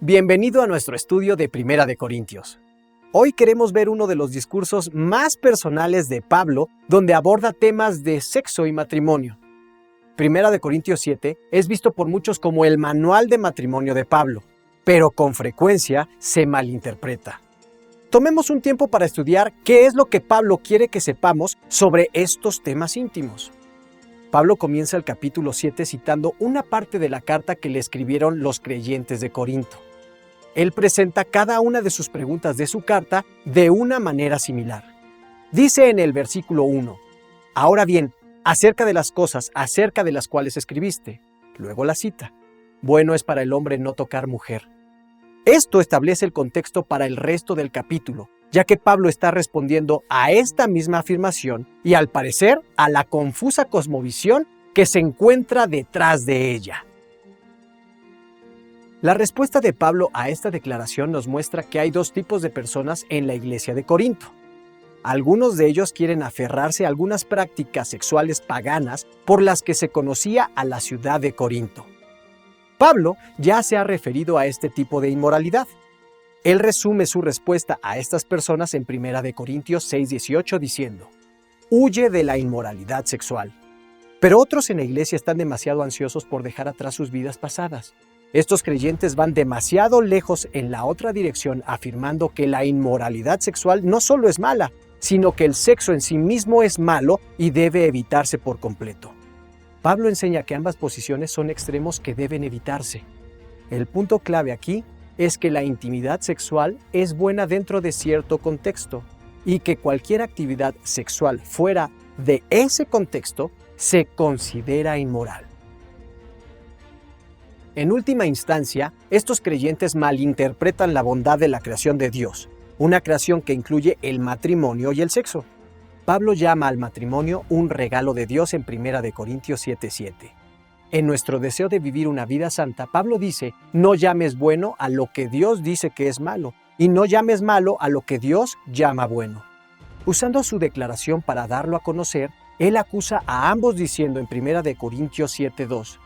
Bienvenido a nuestro estudio de Primera de Corintios. Hoy queremos ver uno de los discursos más personales de Pablo, donde aborda temas de sexo y matrimonio. Primera de Corintios 7 es visto por muchos como el manual de matrimonio de Pablo, pero con frecuencia se malinterpreta. Tomemos un tiempo para estudiar qué es lo que Pablo quiere que sepamos sobre estos temas íntimos. Pablo comienza el capítulo 7 citando una parte de la carta que le escribieron los creyentes de Corinto. Él presenta cada una de sus preguntas de su carta de una manera similar. Dice en el versículo 1, ahora bien, acerca de las cosas acerca de las cuales escribiste. Luego la cita, bueno es para el hombre no tocar mujer. Esto establece el contexto para el resto del capítulo, ya que Pablo está respondiendo a esta misma afirmación y al parecer a la confusa cosmovisión que se encuentra detrás de ella. La respuesta de Pablo a esta declaración nos muestra que hay dos tipos de personas en la iglesia de Corinto. Algunos de ellos quieren aferrarse a algunas prácticas sexuales paganas por las que se conocía a la ciudad de Corinto. Pablo ya se ha referido a este tipo de inmoralidad. Él resume su respuesta a estas personas en 1 Corintios 6:18 diciendo, huye de la inmoralidad sexual. Pero otros en la iglesia están demasiado ansiosos por dejar atrás sus vidas pasadas. Estos creyentes van demasiado lejos en la otra dirección, afirmando que la inmoralidad sexual no solo es mala, sino que el sexo en sí mismo es malo y debe evitarse por completo. Pablo enseña que ambas posiciones son extremos que deben evitarse. El punto clave aquí es que la intimidad sexual es buena dentro de cierto contexto y que cualquier actividad sexual fuera de ese contexto se considera inmoral. En última instancia, estos creyentes malinterpretan la bondad de la creación de Dios, una creación que incluye el matrimonio y el sexo. Pablo llama al matrimonio un regalo de Dios en 1 Corintios 7:7. En nuestro deseo de vivir una vida santa, Pablo dice, no llames bueno a lo que Dios dice que es malo, y no llames malo a lo que Dios llama bueno. Usando su declaración para darlo a conocer, él acusa a ambos diciendo en 1 Corintios 7:2,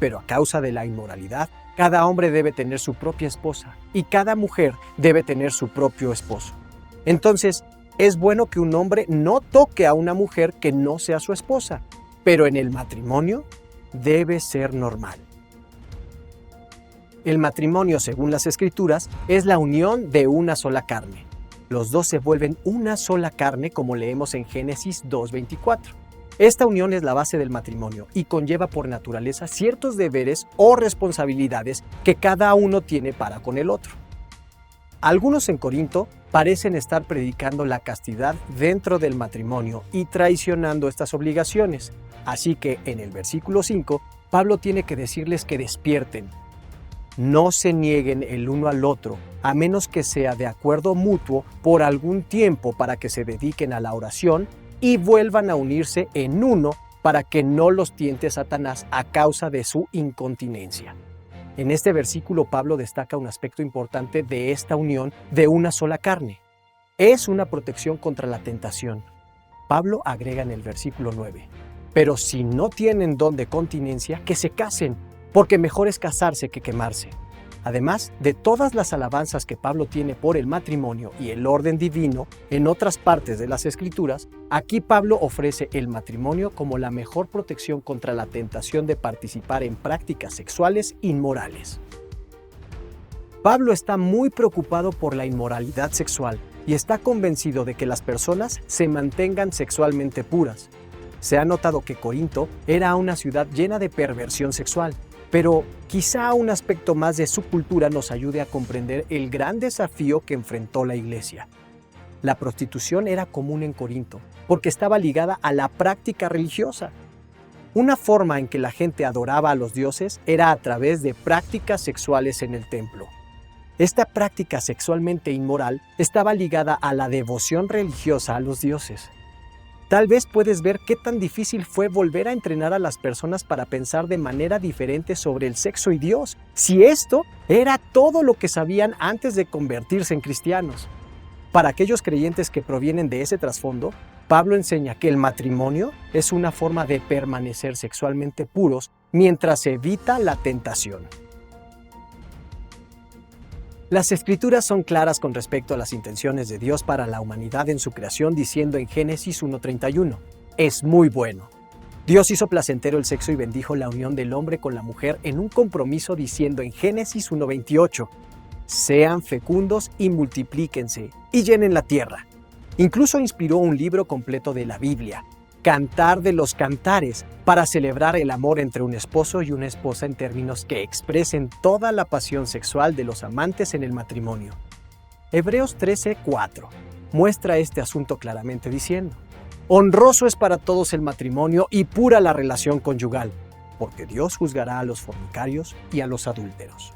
pero a causa de la inmoralidad, cada hombre debe tener su propia esposa, y cada mujer debe tener su propio esposo. Entonces, es bueno que un hombre no toque a una mujer que no sea su esposa, pero en el matrimonio debe ser normal. El matrimonio, según las Escrituras, es la unión de una sola carne. Los dos se vuelven una sola carne, como leemos en Génesis 2:24. Esta unión es la base del matrimonio y conlleva por naturaleza ciertos deberes o responsabilidades que cada uno tiene para con el otro. Algunos en Corinto parecen estar predicando la castidad dentro del matrimonio y traicionando estas obligaciones. Así que en el versículo 5, Pablo tiene que decirles que despierten. No se nieguen el uno al otro, a menos que sea de acuerdo mutuo por algún tiempo para que se dediquen a la oración y vuelvan a unirse en uno para que no los tiente Satanás a causa de su incontinencia. En este versículo Pablo destaca un aspecto importante de esta unión de una sola carne. Es una protección contra la tentación. Pablo agrega en el versículo 9, pero si no tienen don de continencia, que se casen, porque mejor es casarse que quemarse. Además de todas las alabanzas que Pablo tiene por el matrimonio y el orden divino en otras partes de las Escrituras, aquí Pablo ofrece el matrimonio como la mejor protección contra la tentación de participar en prácticas sexuales inmorales. Pablo está muy preocupado por la inmoralidad sexual y está convencido de que las personas se mantengan sexualmente puras. Se ha notado que Corinto era una ciudad llena de perversión sexual, pero quizá un aspecto más de su cultura nos ayude a comprender el gran desafío que enfrentó la iglesia. La prostitución era común en Corinto, porque estaba ligada a la práctica religiosa. Una forma en que la gente adoraba a los dioses era a través de prácticas sexuales en el templo. Esta práctica sexualmente inmoral estaba ligada a la devoción religiosa a los dioses. Tal vez puedes ver qué tan difícil fue volver a entrenar a las personas para pensar de manera diferente sobre el sexo y Dios, si esto era todo lo que sabían antes de convertirse en cristianos. Para aquellos creyentes que provienen de ese trasfondo, Pablo enseña que el matrimonio es una forma de permanecer sexualmente puros mientras se evita la tentación. Las Escrituras son claras con respecto a las intenciones de Dios para la humanidad en su creación, diciendo en Génesis 1:31, es muy bueno. Dios hizo placentero el sexo y bendijo la unión del hombre con la mujer en un compromiso diciendo en Génesis 1:28, sean fecundos y multiplíquense y llenen la tierra. Incluso inspiró un libro completo de la Biblia, Cantar de los Cantares, para celebrar el amor entre un esposo y una esposa en términos que expresen toda la pasión sexual de los amantes en el matrimonio. Hebreos 13:4 muestra este asunto claramente diciendo, honroso es para todos el matrimonio y pura la relación conyugal, porque Dios juzgará a los fornicarios y a los adúlteros.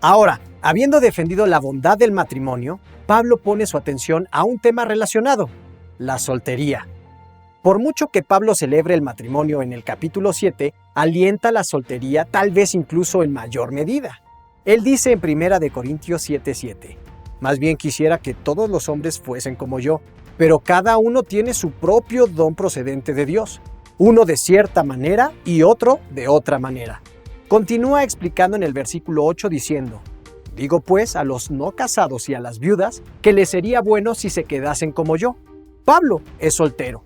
Ahora, habiendo defendido la bondad del matrimonio, Pablo pone su atención a un tema relacionado, la soltería. Por mucho que Pablo celebre el matrimonio en el capítulo 7, alienta la soltería tal vez incluso en mayor medida. Él dice en 1 Corintios 7:7, más bien quisiera que todos los hombres fuesen como yo, pero cada uno tiene su propio don procedente de Dios, uno de cierta manera y otro de otra manera. Continúa explicando en el versículo 8 diciendo, digo pues a los no casados y a las viudas que les sería bueno si se quedasen como yo. Pablo es soltero.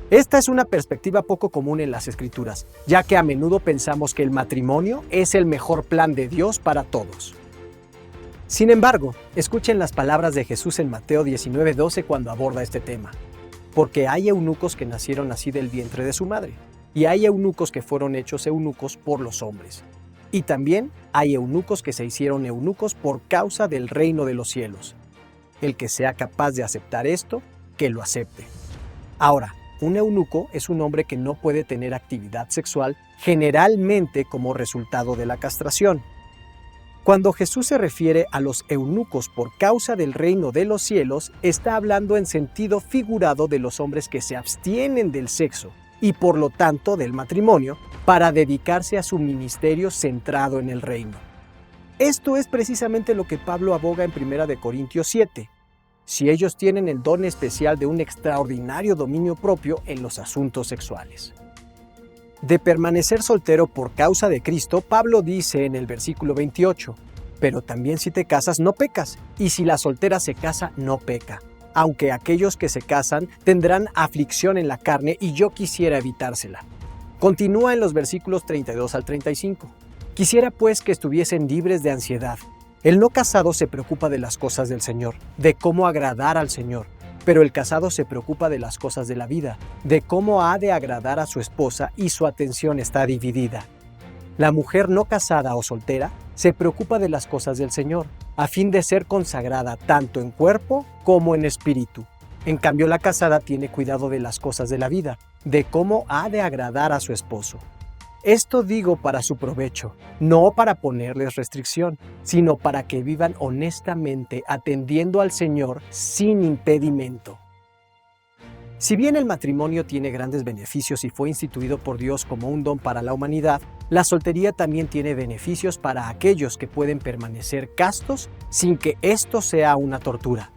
Esta es una perspectiva poco común en las Escrituras, ya que a menudo pensamos que el matrimonio es el mejor plan de Dios para todos. Sin embargo, escuchen las palabras de Jesús en Mateo 19:12 cuando aborda este tema. Porque hay eunucos que nacieron así del vientre de su madre, y hay eunucos que fueron hechos eunucos por los hombres. Y también hay eunucos que se hicieron eunucos por causa del reino de los cielos. El que sea capaz de aceptar esto, que lo acepte. Ahora, un eunuco es un hombre que no puede tener actividad sexual generalmente como resultado de la castración. Cuando Jesús se refiere a los eunucos por causa del reino de los cielos, está hablando en sentido figurado de los hombres que se abstienen del sexo y por lo tanto del matrimonio para dedicarse a su ministerio centrado en el reino. Esto es precisamente lo que Pablo aboga en 1 Corintios 7. Si ellos tienen el don especial de un extraordinario dominio propio en los asuntos sexuales. De permanecer soltero por causa de Cristo, Pablo dice en el versículo 28, pero también si te casas no pecas, y si la soltera se casa no peca, aunque aquellos que se casan tendrán aflicción en la carne y yo quisiera evitársela. Continúa en los versículos 32 al 35. Quisiera pues que estuviesen libres de ansiedad. El no casado se preocupa de las cosas del Señor, de cómo agradar al Señor, pero el casado se preocupa de las cosas de la vida, de cómo ha de agradar a su esposa y su atención está dividida. La mujer no casada o soltera se preocupa de las cosas del Señor, a fin de ser consagrada tanto en cuerpo como en espíritu. En cambio, la casada tiene cuidado de las cosas de la vida, de cómo ha de agradar a su esposo. Esto digo para su provecho, no para ponerles restricción, sino para que vivan honestamente atendiendo al Señor sin impedimento. Si bien el matrimonio tiene grandes beneficios y fue instituido por Dios como un don para la humanidad, la soltería también tiene beneficios para aquellos que pueden permanecer castos sin que esto sea una tortura.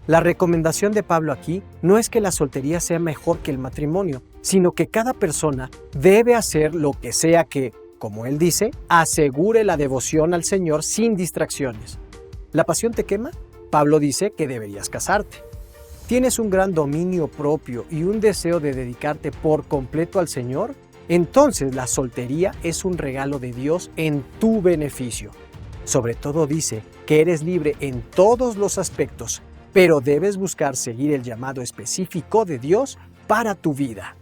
La recomendación de Pablo aquí no es que la soltería sea mejor que el matrimonio, sino que cada persona debe hacer lo que sea que, como él dice, asegure la devoción al Señor sin distracciones. ¿La pasión te quema? Pablo dice que deberías casarte. ¿Tienes un gran dominio propio y un deseo de dedicarte por completo al Señor? Entonces la soltería es un regalo de Dios en tu beneficio. Sobre todo dice que eres libre en todos los aspectos, pero debes buscar seguir el llamado específico de Dios para tu vida.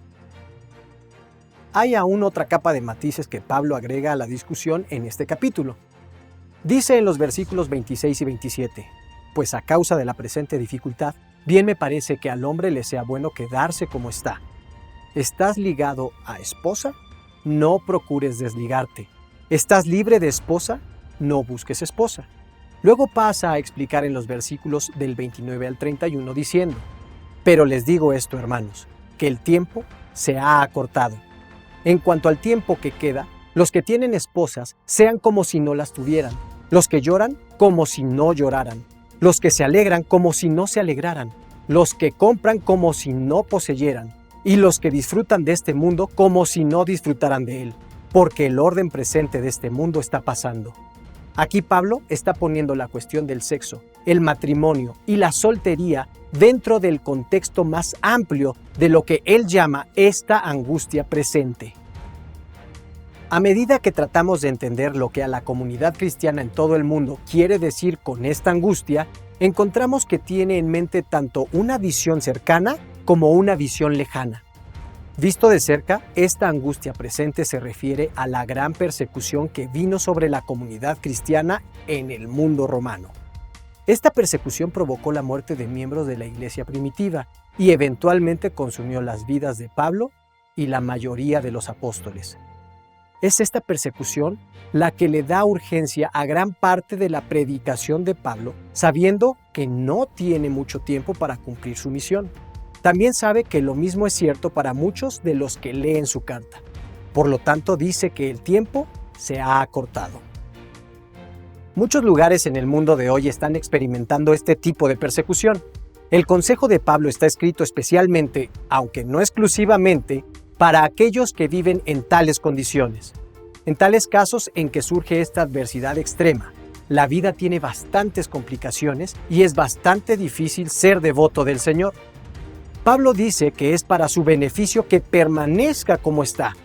Hay aún otra capa de matices que Pablo agrega a la discusión en este capítulo. Dice en los versículos 26 y 27, pues a causa de la presente dificultad, bien me parece que al hombre le sea bueno quedarse como está. ¿Estás ligado a esposa? No procures desligarte. ¿Estás libre de esposa? No busques esposa. Luego pasa a explicar en los versículos del 29 al 31 diciendo, pero les digo esto, hermanos, que el tiempo se ha acortado. En cuanto al tiempo que queda, los que tienen esposas sean como si no las tuvieran, los que lloran como si no lloraran, los que se alegran como si no se alegraran, los que compran como si no poseyeran, y los que disfrutan de este mundo como si no disfrutaran de él, porque el orden presente de este mundo está pasando. Aquí Pablo está poniendo la cuestión del sexo, el matrimonio y la soltería dentro del contexto más amplio de lo que él llama esta angustia presente. A medida que tratamos de entender lo que a la comunidad cristiana en todo el mundo quiere decir con esta angustia, encontramos que tiene en mente tanto una visión cercana como una visión lejana. Visto de cerca, esta angustia presente se refiere a la gran persecución que vino sobre la comunidad cristiana en el mundo romano. Esta persecución provocó la muerte de miembros de la iglesia primitiva y eventualmente consumió las vidas de Pablo y la mayoría de los apóstoles. Es esta persecución la que le da urgencia a gran parte de la predicación de Pablo, sabiendo que no tiene mucho tiempo para cumplir su misión. También sabe que lo mismo es cierto para muchos de los que leen su carta. Por lo tanto, dice que el tiempo se ha acortado. Muchos lugares en el mundo de hoy están experimentando este tipo de persecución. El consejo de Pablo está escrito especialmente, aunque no exclusivamente, para aquellos que viven en tales condiciones. En tales casos en que surge esta adversidad extrema, la vida tiene bastantes complicaciones y es bastante difícil ser devoto del Señor. Pablo dice que es para su beneficio que permanezca como está,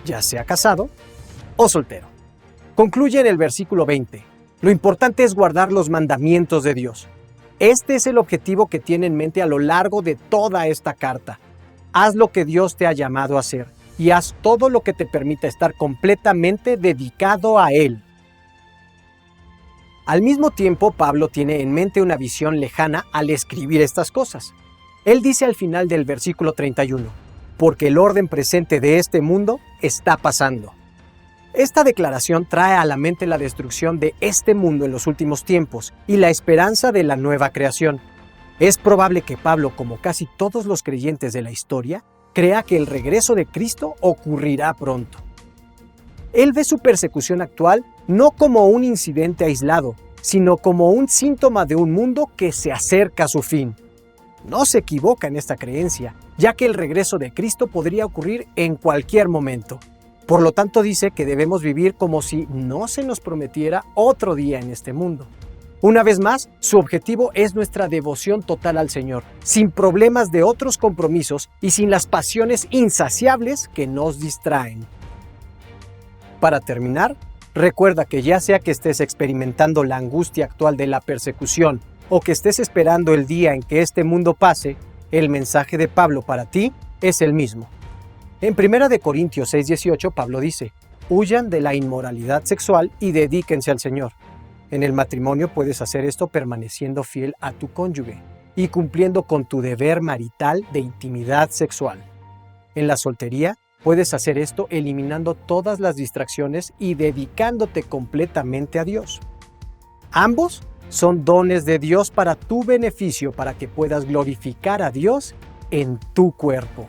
ya sea casado o soltero. Concluye en el versículo 20. Lo importante es guardar los mandamientos de Dios. Este es el objetivo que tiene en mente a lo largo de toda esta carta. Haz lo que Dios te ha llamado a hacer y haz todo lo que te permita estar completamente dedicado a Él. Al mismo tiempo, Pablo tiene en mente una visión lejana al escribir estas cosas. Él dice al final del versículo 31, porque el orden presente de este mundo está pasando. Esta declaración trae a la mente la destrucción de este mundo en los últimos tiempos y la esperanza de la nueva creación. Es probable que Pablo, como casi todos los creyentes de la historia, crea que el regreso de Cristo ocurrirá pronto. Él ve su persecución actual no como un incidente aislado, sino como un síntoma de un mundo que se acerca a su fin. No se equivoca en esta creencia, ya que el regreso de Cristo podría ocurrir en cualquier momento. Por lo tanto, dice que debemos vivir como si no se nos prometiera otro día en este mundo. Una vez más, su objetivo es nuestra devoción total al Señor, sin problemas de otros compromisos y sin las pasiones insaciables que nos distraen. Para terminar, recuerda que ya sea que estés experimentando la angustia actual de la persecución o que estés esperando el día en que este mundo pase, el mensaje de Pablo para ti es el mismo. En 1 Corintios 6:18, Pablo dice, huyan de la inmoralidad sexual y dedíquense al Señor. En el matrimonio puedes hacer esto permaneciendo fiel a tu cónyuge y cumpliendo con tu deber marital de intimidad sexual. En la soltería puedes hacer esto eliminando todas las distracciones y dedicándote completamente a Dios. Ambos son dones de Dios para tu beneficio, para que puedas glorificar a Dios en tu cuerpo.